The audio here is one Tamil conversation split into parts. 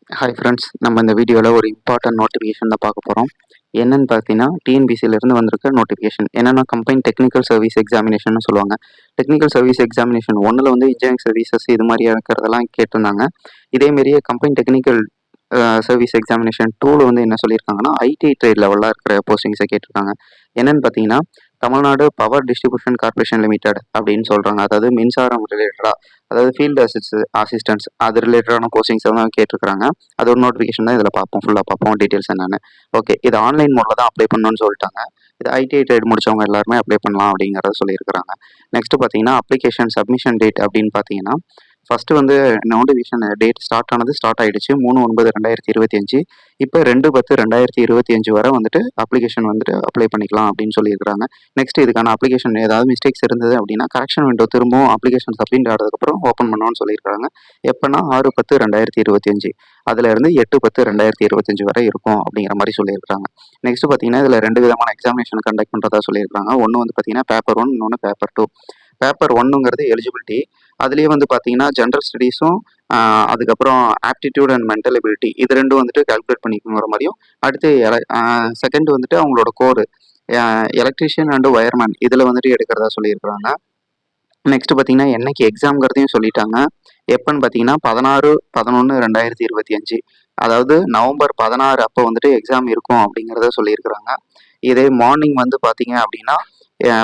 ஹாய் ஃப்ரெண்ட்ஸ், நம்ம இந்த வீடியோவில் ஒரு இம்பார்ட்டன்ட் நோட்டிஃபிகேஷன் தான் பார்க்க போகிறோம். என்னன்னு பார்த்தீங்கன்னா, டிஎன்பிசியிலேருந்து வந்திருக்க நோட்டிஃபிகேஷன். என்னென்னா கம்பைன் டெக்னிக்கல் சர்வீஸ் எக்ஸாமினேஷன் சொல்லுவாங்க. டெக்னிக்கல் சர்வீஸ் எக்ஸாமினேஷன் 1ல் வந்து இன்ஜினியரிங் சர்வீசஸ் இது மாதிரி இருக்கிறதெல்லாம் கேட்டிருந்தாங்க. இதேமாரியே கம்பைன் டெக்னிக்கல் சர்வீஸ் எக்ஸாமினேஷன் 2ல் வந்து என்ன சொல்லியிருக்காங்கன்னா, ஐடிஐ ட்ரேட் லெவலில் இருக்கிற போஸ்டிங்ஸை கேட்டிருக்காங்க. என்னன்னு பார்த்தீங்கன்னா, Tamil Nadu power distribution corporation limited அப்படின்னு சொல்கிறாங்க. அதாவது மின்சாரம் ரிலேட்டடாக, அதாவது ஃபீல்டு அசிஸ்டன்ஸ் அது ரிலேட்டடான போஸ்டிங்ஸ் தான் கேட்டிருக்காங்க. அது ஒரு நோட்டிஃபிகேஷன் தான் இதில் பார்ப்போம், ஃபுல்லாக பார்ப்போம் டீட்டெயில்ஸ் என்னென்னு. ஓகே, இது ஆன்லைன் மோடில் தான் அப்ளை பண்ணணும்னு சொல்லிட்டாங்க. இது ஐடிஐ ட்ரேட் முடிச்சவங்க எல்லாருமே அப்ளை பண்ணலாம் அப்படிங்கிறத சொல்லியிருக்கிறாங்க. நெக்ஸ்ட் பார்த்தீங்கன்னா, அப்ளிகேஷன் சப்மிஷன் டேட் அப்படின்னு பார்த்தீங்கன்னா, ஃபஸ்ட்டு வந்து நோட்டிஃபிகேஷன் டேட் ஸ்டார்ட் ஆகிடுச்சு 3/9/2025. இப்போ 2/10/2025 வரை வந்துட்டு அப்ளிகேஷன் வந்துட்டு அப்ளை பண்ணிக்கலாம் அப்படின்னு சொல்லியிருக்காங்க. நெக்ஸ்ட் இதுக்கான அப்ளிகேஷன் ஏதாவது மிஸ்டேக்ஸ் இருந்தது அப்படின்னா கரெக்ஷன் விண்டோ திரும்பவும் அப்ளிகேஷன் சப்மிட் ஆனதுக்கப்புறம் ஓப்பன் பண்ணணும்னு சொல்லியிருக்காங்க. எப்போனா 6/10/2025 அதிலிருந்து 8/10/2025 வரை இருக்கும் அப்படிங்கிற மாதிரி சொல்லியிருக்காங்க. நெக்ஸ்ட் பார்த்தீங்கன்னா இதில் 2 விதமான எக்ஸாமினேஷன் கண்டக்ட் பண்ணுறதா சொல்லியிருக்காங்க. ஒன்று வந்து பார்த்தீங்கன்னா பேப்பர் 1, இன்னொன்று பேப்பர் 2. Paper 1ங்கிறது eligibility. அதுலேயே வந்து பார்த்தீங்கன்னா ஜென்ரல் ஸ்டடீஸும் அதுக்கப்புறம் ஆப்டிடியூட் அண்ட் மென்டல் எபிலிட்டி இது ரெண்டும் வந்துட்டு கால்குலேட் பண்ணிக்கணுங்கிற மாதிரியும், அடுத்து செகண்ட் வந்துட்டு அவங்களோட கோர் எலக்ட்ரீஷியன் அண்டு வயர்மேன் இதில் வந்துட்டு எடுக்கிறதா சொல்லியிருக்கிறாங்க. நெக்ஸ்ட் பார்த்தீங்கன்னா என்னைக்கு எக்ஸாம்ங்கிறதையும் சொல்லிட்டாங்க. எப்போன்னு பார்த்தீங்கன்னா 16/11/2025, அதாவது நவம்பர் 16 அப்போ வந்துட்டு எக்ஸாம் இருக்கும் அப்படிங்கிறத சொல்லியிருக்கிறாங்க. இதே மார்னிங் வந்து பார்த்தீங்க அப்படின்னா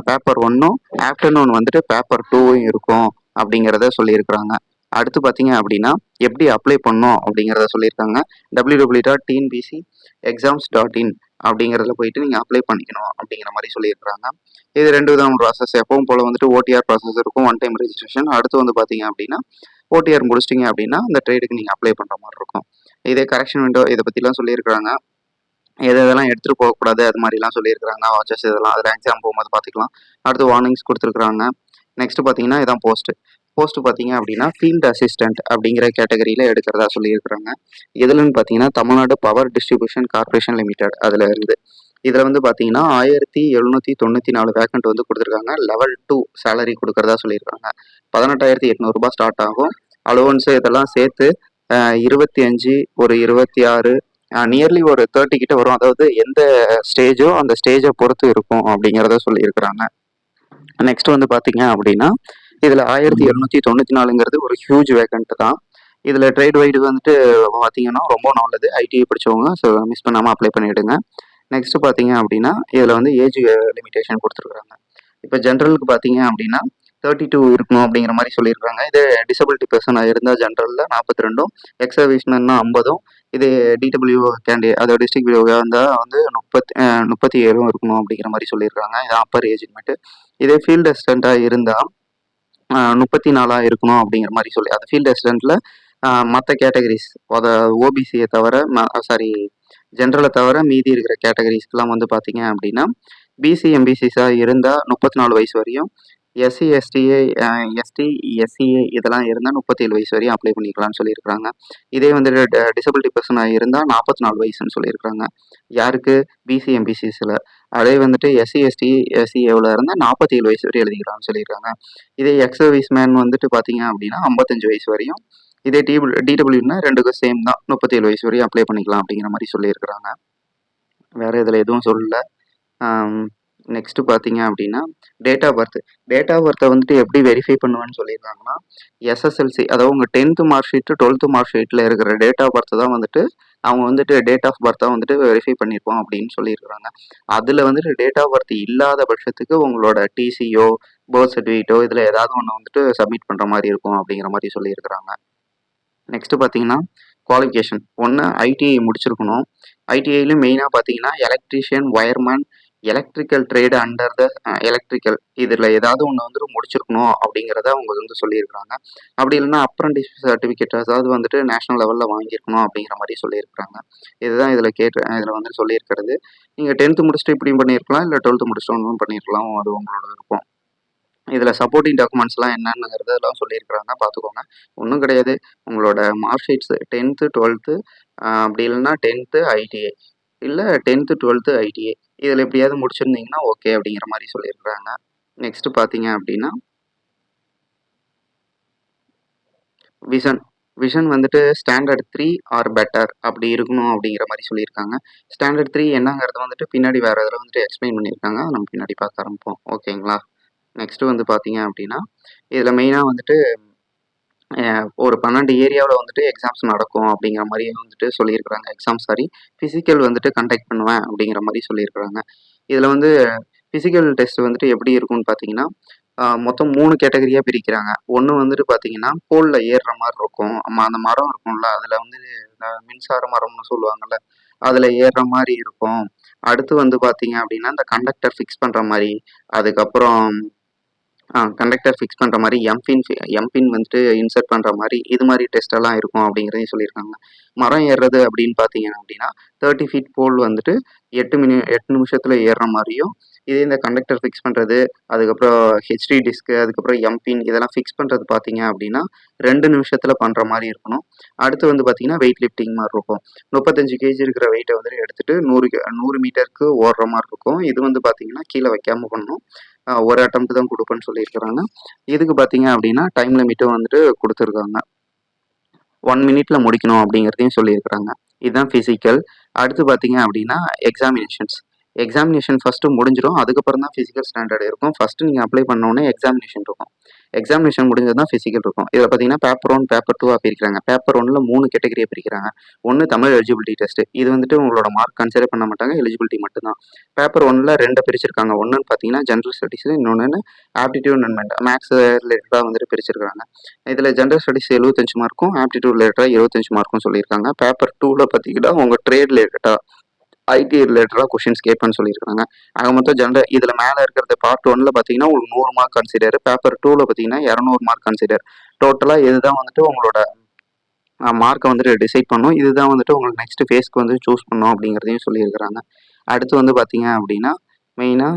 பேப்பர் 1ம் ஆஃப்டர்நூன் வந்துட்டு பேப்பர் 2ம் இருக்கும் அப்படிங்கிறத சொல்லியிருக்கிறாங்க. அடுத்து பார்த்தீங்க அப்படின்னா எப்படி அப்ளை பண்ணணும் அப்படிங்கிறத சொல்லியிருக்காங்க. www.tnbcexams.in அப்படிங்கிறதுல போயிட்டு நீங்கள் அப்ளை பண்ணிக்கணும் அப்படிங்கிற மாதிரி சொல்லியிருக்கிறாங்க. இது 2 விதமான ப்ராசஸ். எப்பவும் போல் வந்துட்டு ஓடிஆர் ப்ராசஸ் இருக்கும், ஒன் டைம் ரெஜிஸ்ட்ரேஷன். அடுத்து வந்து பார்த்தீங்க அப்படின்னா ஓடிஆர் முடிச்சிட்டிங்க அப்படின்னா அந்த ட்ரேடுக்கு நீங்கள் அப்ளை பண்ணுற மாதிரி இருக்கும். இதே கரெக்ஷன் விண்டோ இதை பற்றிலாம் சொல்லியிருக்கிறாங்க. எதெல்லாம் எடுத்துகிட்டு போகக்கூடாது அது மாதிரிலாம் சொல்லியிருக்கிறாங்க. வாட்சஸ் இதெல்லாம் அதில் எக்ஸாம் போகும்போது பார்த்துக்கலாம். அடுத்து வார்னிங்ஸ் கொடுத்துருக்குறாங்க. நெக்ஸ்ட் பார்த்தீங்கன்னா இதான் போஸ்ட் பார்த்தீங்க அப்படின்னா ஃபீல்டு அசிஸ்டன்ட் அப்படிங்கிற கேட்டகரியில் எடுக்கிறதா சொல்லியிருக்கிறாங்க. எதுலன்னு பார்த்தீங்கன்னா Tamil Nadu power distribution corporation limited அதில் இருந்து. இதில் வந்து பார்த்தீங்கன்னா 1794 வேக்கண்ட் வந்து கொடுத்துருக்காங்க. லெவல் 2 சேலரி கொடுக்குறதா சொல்லியிருக்காங்க. 18,800 ஸ்டார்ட் ஆகும். அலோவன்ஸு இதெல்லாம் சேர்த்து 25 ஒரு 26 நியர்லி ஒரு 30 கிட்ட வரும். அதாவது எந்த ஸ்டேஜோ அந்த ஸ்டேஜை பொறுத்து இருக்கும் அப்படிங்கிறத சொல்லியிருக்கிறாங்க. நெக்ஸ்ட் வந்து பார்த்தீங்க அப்படின்னா இதில் 1794ங்கிறது ஒரு ஹியூஜ் வேக்கண்ட் தான். இதில் ட்ரேட் வைடு வந்துட்டு பார்த்தீங்கன்னா ரொம்ப நல்லது. ஐடிஐ படித்தவங்க ஸோ மிஸ் பண்ணாமல் அப்ளை பண்ணிவிடுங்க. நெக்ஸ்ட் பார்த்தீங்க அப்படின்னா இதில் வந்து ஏஜ் லிமிட்டேஷன் கொடுத்துருக்குறாங்க. இப்போ ஜென்ரலுக்கு பார்த்தீங்க அப்படின்னா 32 இருக்கணும் அப்படிங்கிற மாதிரி சொல்லியிருக்காங்க. இது டிசபிலிட்டி பர்சனாக இருந்தால் ஜென்ரலில் 42ம், எக்ஸ் சர்வீஸ்மேன்னா 50ம், இது டிடபிள்யூ கேண்டிடேட் அதாவது டிஸ்ட்ரிக்ட் வியூவாக இருந்தால் வந்து 37 இருக்கணும் அப்படிங்கிற மாதிரி சொல்லியிருக்காங்க. இதான் அப்பர் ஏஜ் லிமிட்டு. இதே ஃபீல்டு அசிஸ்டண்ட்டாக இருந்தால் 34 இருக்கணும் அப்படிங்கிற மாதிரி சொல்லி, அது ஃபீல்டு அசிஸ்டண்ட்டில் மற்ற கேட்டகரிஸ் அதாவது ஓபிசியை தவிர ஜென்ரலை தவிர மீதி இருக்கிற கேட்டகரிஸ்க்கெலாம் வந்து பார்த்தீங்க அப்படின்னா பிசி எம்பிசிஸாக இருந்தால் 34 வயசு வரையும், எஸ்சி எஸ்சிஏ இதெல்லாம் இருந்தால் 37 வயசு வரையும் அப்ளை பண்ணிக்கலாம்னு சொல்லியிருக்காங்க. இதே வந்து டிசபிலிட்டி பர்சனாக இருந்தால் 44 வயசுன்னு சொல்லியிருக்காங்க. யாருக்கு? பிசி எம்பிசிஸில். அதே வந்துட்டு எஸ்சிஏவில் இருந்தால் 47 வயசு வரையும் எழுதிக்கலாம்னு சொல்லியிருக்காங்க. இதே எக்ஸ் சர்வீஸ் மேன் வந்துட்டு பார்த்தீங்க அப்படின்னா 55 வயசு வரையும். இதே டிடபிள்யூனா ரெண்டுக்கும் சேம் தான், 37 வயசு வரையும் அப்ளை பண்ணிக்கலாம் அப்படிங்கிற மாதிரி சொல்லியிருக்கிறாங்க. வேறு இதில் எதுவும் சொல்லலை. நெக்ஸ்ட்டு பார்த்தீங்க அப்படின்னா டேட் ஆஃப் பர்த்தை வந்துட்டு எப்படி வெரிஃபை பண்ணுவேன்னு சொல்லியிருக்காங்கன்னா எஸ்எஸ்எல்சி அதாவது உங்கள் 10th mark sheet 12th mark ஷீட்டில் இருக்கிற டேட் ஆஃப் பர்த்தை தான் வந்துட்டு அவங்க வந்துட்டு டேட் ஆஃப் பர்த்தை வந்துட்டு வெரிஃபை பண்ணியிருப்போம் அப்படின்னு சொல்லியிருக்கிறாங்க. அதில் வந்துட்டு டேட் ஆஃப் பர்த் இல்லாத பட்சத்துக்கு உங்களோட டிசியோ பர்த் சர்டிஃபிகேட்டோ இதில் ஏதாவது ஒன்று வந்துட்டு சப்மிட் பண்ணுற மாதிரி இருக்கும் அப்படிங்கிற மாதிரி சொல்லியிருக்கிறாங்க. நெக்ஸ்ட்டு பார்த்தீங்கன்னா குவாலிஃபிகேஷன் ஒன்று ஐடிஐ முடிச்சிருக்கணும். ஐடிஐலையும் மெயினாக பார்த்தீங்கன்னா electrician, wireman, electrical trade under the electrical இதில் ஏதாவது ஒன்று வந்துட்டு முடிச்சிருக்கணும் அப்படிங்கிறத அவங்க வந்து சொல்லியிருக்கிறாங்க. அப்படி இல்லைன்னா அப்ரண்டிஸ் சர்டிஃபிகேட் அதாவது வந்துட்டு நேஷனல் லெவலில் வாங்கியிருக்கணும் அப்படிங்கிற மாதிரி சொல்லியிருக்கிறாங்க. இதுதான் இதில் வந்து சொல்லியிருக்கிறது. நீங்கள் 10th முடிச்சுட்டு இப்படியும் பண்ணியிருக்கலாம், இல்லை 12th முடிச்சுட்டு ஒன்றும் பண்ணியிருக்கலாம், அது உங்களோட விருப்பம். இதில் சப்போர்ட்டிங் டாக்குமெண்ட்ஸ்லாம் என்னங்கிறதெல்லாம் சொல்லியிருக்கிறாங்க, பார்த்துக்கோங்க. ஒன்றும் கிடையாது, உங்களோட மார்க் ஷீட்ஸு 10th 12th அப்படி இல்லைன்னா 10th ஐடிஐ இல்லை 10th 12th ஐடிஐ இதில் எப்படியாவது முடிச்சிருந்தீங்கன்னா ஓகே அப்படிங்கிற மாதிரி சொல்லியிருக்கிறாங்க. நெக்ஸ்ட்டு பார்த்தீங்க அப்படின்னா விஷன் வந்துட்டு ஸ்டாண்டர்ட் 3 ஆர் பெட்டர் அப்படி இருக்கணும் அப்படிங்கிற மாரி சொல்லியிருக்காங்க. ஸ்டாண்டர்ட் 3 என்னங்கிறத வந்துட்டு பின்னாடி வேற இதில வந்துட்டு எக்ஸ்ப்ளைன் பண்ணியிருக்காங்க. அத நம்ம பின்னாடி பார்க்க ஆரம்பிப்போம். ஓகேங்களா? நெக்ஸ்ட் வந்து பார்த்தீங்க அப்படின்னா, இதில மெயினா வந்துட்டு அ ஒரு 12 ஏரியாவுல வந்துட்டு எக்ஸாம்ஸ் நடக்கும் அப்படிங்கிற மாரி வந்துட்டு சொல்லியிருக்கிறாங்க. ஃபிசிக்கல் வந்துட்டு கண்டக்ட் பண்ணுவேன் அப்படிங்கிற மாரி சொல்லியிருக்கிறாங்க. இதில வந்து ஃபிசிக்கல் டெஸ்ட் வந்துட்டு எப்படி இருக்கும்னு பார்த்தீங்கன்னா, மொத்தம் 3 கேட்டகரியா பிரிக்கிறாங்க. ஒண்ணு வந்துட்டு பார்த்தீங்கன்னா, போல்ல ஏறுற மாரி இருக்கும். அந்த மரம் இருக்கும்ல, அதில வந்து இந்த மின்சார மரம்னு சொல்லுவாங்கல்ல, அதில ஏறுற மாரி இருக்கும். அடுத்து வந்து பார்த்தீங்க அப்படின்னா, இந்த கண்டக்டர் ஃபிக்ஸ் பண்ற மாரி, அதுக்கப்புறம் கண்டக்டர் ஃபிக்ஸ் பண்ற மாரி, எம்பின் வந்துட்டு இன்சர்ட் பண்ற மாரி, இது மாரி டெஸ்ட் எல்லாம் இருக்கும் அப்படிங்கிறதையும் சொல்லியிருக்காங்க. மரம் ஏறுறது அப்படின்னு பார்த்தீங்க அப்படின்னா, 30 ஃபீட் போல் வந்துட்டு 8 நிமிஷத்துல ஏறுற மாரியும், இதே இந்த கண்டக்டர் ஃபிக்ஸ் பண்றது, அதுக்கப்புறம் ஹெச்டி டிஸ்க், அதுக்கப்புறம் எம்பின் இதெல்லாம் ஃபிக்ஸ் பண்றது பார்த்தீங்க அப்படின்னா, 2 நிமிஷத்துல பண்ற மாரி இருக்கணும். அடுத்து வந்து பார்த்தீங்கன்னா, வெயிட் லிஃப்டிங் மாரி இருக்கும். 35 கேஜி இருக்கிற வெயிட்ட வந்துட்டு எடுத்துட்டு 100 மீட்டருக்கு ஓடுற மாரி இருக்கும். இது வந்து பார்த்தீங்கன்னா, கீழ வைக்காம பண்ணணும். ஒரு அட்டெம்ப்ட் தான் குடுப்பேன்னு சொல்லியிருக்கிறாங்க. இதுக்கு பார்த்தீங்க அப்படின்னா, டைம் லிமிட்டும் வந்துட்டு குடுத்துருக்காங்க. 1 மினிட்ல முடிக்கணும் அப்படிங்கிறதையும் சொல்லியிருக்கிறாங்க. இதுதான் ஃபிசிக்கல். அடுத்து பார்த்தீங்க அப்படின்னா, எக்ஸாமினேஷன்ஸ். எக்ஸாமினேஷன் ஃபர்ஸ்ட்டு முடிஞ்சிரும். அதுக்கப்புறம் தான் ஃபிசிக்கல் ஸ்டாண்டர்ட் இருக்கும். ஃபர்ஸ்ட்டு நீங்க அப்ளை பண்ண உடனே எக்ஸாமினேஷன் இருக்கும். எக்ஸாமினேஷன் முடிஞ்சது தான் ஃபிசிக்கல் இருக்கும். இதில பார்த்தீங்கன்னா, பேப்பர் 1, பேப்பர் 2 பிரிக்கிறாங்க. பேப்பர் 1ல 3 கேட்டகரியா பிரிக்கிறாங்க. 1 தமிழ் எலிஜிபிலிட்டி டெஸ்ட். இது வந்துட்டு உங்களோட மார்க் கன்சிடர் பண்ண மாட்டாங்க. எலிஜிபிலிட்டி மட்டும் தான். பேப்பர் 1ல 2 பிரிச்சிருக்காங்க. ஒண்ணுன்னு பார்த்தீங்கன்னா, ஜெனரல் ஸ்டடீஸ், இன்னொன்னு ஆப்டிட்யூட் அண்ட் மேத்ஸ் ரிலேட்டடா வந்துட்டு பிரிச்சிருக்காங்க. இதில ஜெனரல் ஸ்டடீஸ் 75 மார்க்கும், ஆப்டிட்யூட் ரிலேட்டடா 25 மார்க்கும் சொல்லியிருக்காங்க. பேப்பர் 2ல பார்த்தீங்கன்னா, உங்க ட்ரேட் ரிலேட்டடா ஐடி ரிலேட்டடா கொஸ்டின்ஸ் கேட்பேன்னு சொல்லியிருக்காங்க. ஆக மொத்தம் இதில மேல இருக்கிறது பார்ட் 1ல பார்த்தீங்கன்னா, உங்களுக்கு 100 மார்க் கன்சிடர். பேப்பர் 2ல பார்த்தீங்கன்னா, 200 மார்க் கன்சிடர். டோட்டலா இதுதான் வந்துட்டு உங்களோட மார்க்க வந்துட்டு டிசைட் பண்ணும். இதுதான் வந்துட்டு உங்களுக்கு நெக்ஸ்ட் ஃபேஸ்க்கு வந்து சூஸ் பண்ணும் அப்படிங்கிறதையும் சொல்லியிருக்கிறாங்க. அடுத்து வந்து பார்த்தீங்க அப்படின்னா, மெயினா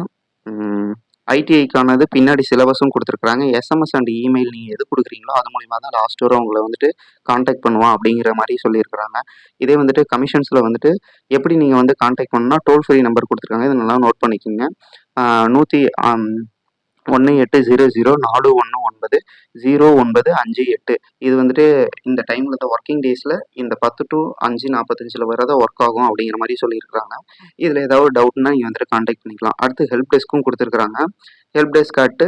ஐடிஐக்கானது பின்னாடி சிலபஸும் குடுத்துருக்காங்க. எஸ்எம்எஸ் அண்ட் இமெயில் நீங்க எது குடுக்குறீங்களோ, அது மூலியமா தான் லாஸ்ட் வர உங்கள வந்துட்டு கான்டாக்ட் பண்ணுவான் அப்படிங்கிற மாரி சொல்லியிருக்கிறாங்க. இதே வந்துட்டு கமிஷன்ஸ்ல வந்துட்டு எப்படி நீங்க வந்து கான்டாக்ட் பண்ணணும்னா, டோல் ஃப்ரீ நம்பர் குடுத்துருக்காங்க. இத நல்லா நோட் பண்ணிக்கங்க. 18004194190958 இது வந்துட்டு இந்த டைம்ல தான் வொர்க்கிங் டேஸ்ல இந்த 10 டூ 5:45ல வர தான் ஒர்க் ஆகும் அப்படிங்கிற மாரி சொல்லியிருக்கிறாங்க. இதுல ஏதாவது டவுட்னா நீங்க வந்துட்டு கான்டாக்ட் பண்ணிக்கலாம். அடுத்து ஹெல்ப் டெஸ்க்கும் குடுத்துருக்காங்க. Help desk at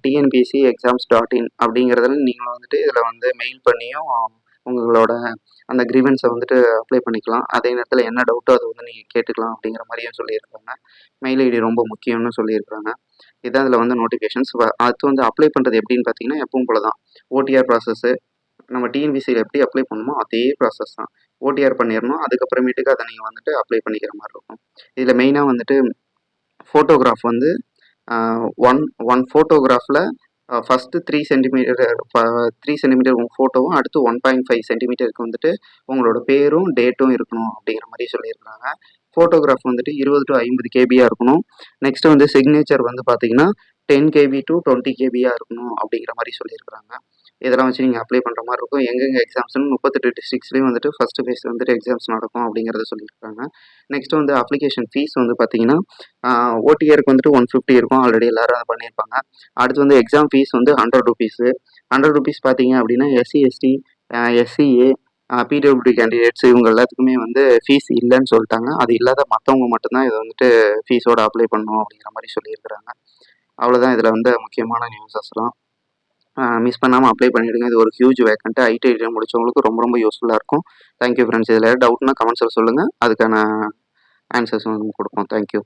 TNPSC exams dot in அப்படிங்கிறதுல நீங்க வந்துட்டு இதுல வந்து மெயில் பண்ணியும் உங்களோட அந்த கிரீவன்ஸை வந்துட்டு அப்ளை பண்ணிக்கலாம். அதே நேரத்தில் என்ன டவுட்டோ அதை வந்து நீங்கள் கேட்டுக்கலாம் அப்படிங்கிற மாதிரியும் சொல்லியிருக்காங்க. மெயில் ஐடி ரொம்ப முக்கியம்னு சொல்லியிருக்காங்க. இதான் இதில் வந்து நோட்டிஃபிகேஷன்ஸ். அடுத்து வந்து அப்ளை பண்ணுறது எப்படின்னு பார்த்தீங்கன்னா, எப்பவும் போல தான் ஓடிஆர் ப்ராசஸ்ஸு நம்ம டிஎன்பிசியில் எப்படி அப்ளை பண்ணணுமோ அதே ப்ராசஸ் தான். ஓடிஆர் பண்ணிடணும். அதுக்கப்புறமேட்டுக்கு அதை நீங்கள் வந்துட்டு அப்ளை பண்ணிக்கிற மாதிரி இருக்கும். இதில் மெயினாக வந்துட்டு ஃபோட்டோகிராஃப் வந்து ஒன் ஒன் ஃபோட்டோகிராஃபில் ஃபஸ்ட்டு 3 சென்டிமீட்டர் உங்கள் ஃபோட்டோவும், அடுத்து 1.5 சென்டிமீட்டருக்கு வந்துட்டு உங்களோட பேரும் டேட்டும் இருக்கணும் அப்படிங்கிற மாதிரி சொல்லியிருக்காங்க. ஃபோட்டோகிராஃப் வந்துட்டு 20 டு 50 கேபியாக இருக்கணும். நெக்ஸ்ட் வந்து சிக்னேச்சர் வந்து பார்த்தீங்கன்னா 10 கேபி டு 20 கேபியா இருக்கணும் அப்படிங்கிற மாதிரி சொல்லியிருக்காங்க. இதெல்லாம் வச்சு நீங்கள் அப்ளை பண்ணுற மாதிரி இருக்கும். எங்கெங்கே எக்ஸாம்ஸ்னு 38 டிஸ்ட்ரிக்ஸ்லேயும் வந்துட்டு ஃபர்ஸ்ட் ஃபேஸ் வந்துட்டு எக்ஸாம்ஸ் நடக்கும் அப்படிங்கிறத சொல்லியிருக்காங்க. நெக்ஸ்ட் வந்து அப்ளிகேஷன் ஃபீஸ் வந்து பார்த்தீங்கன்னா, ஓடிஆருக்கு வந்துட்டு 150 இருக்கும். ஆல்ரெடி எல்லாரும் அதை பண்ணியிருப்பாங்க. அடுத்து வந்து எக்ஸாம் ஃபீஸ் வந்து ₹100. ₹100 பார்த்தீங்க அப்படின்னா SC, ST, SCA, PWD candidates இவங்க எல்லாத்துக்குமே வந்து ஃபீஸ் இல்லைன்னு சொல்லிட்டாங்க. அது இல்லாத மற்றவங்க மட்டும்தான் இதை வந்துட்டு ஃபீஸோட அப்ளை பண்ணணும் அப்படிங்கிற மாதிரி சொல்லியிருக்கிறாங்க. அவ்வளோதான் இதில் வந்து முக்கியமான நியூஸஸ்லாம். மிஸ் பண்ணாமல் அப்ளை பண்ணிவிடுங்க. இது ஒரு ஹியூஜ் வேக்கன்ட். ஐடிஐ முடிச்சவங்களுக்கு ரொம்ப ரொம்ப யூஸ்ஃபுல்லாக இருக்கும். Thank you friends. இதில் டவுட்னா கமெண்ட்ஸில் சொல்லுங்கள். அதுக்கான ஆன்சர்ஸ் வந்து கொடுப்போம். தேங்க்யூ.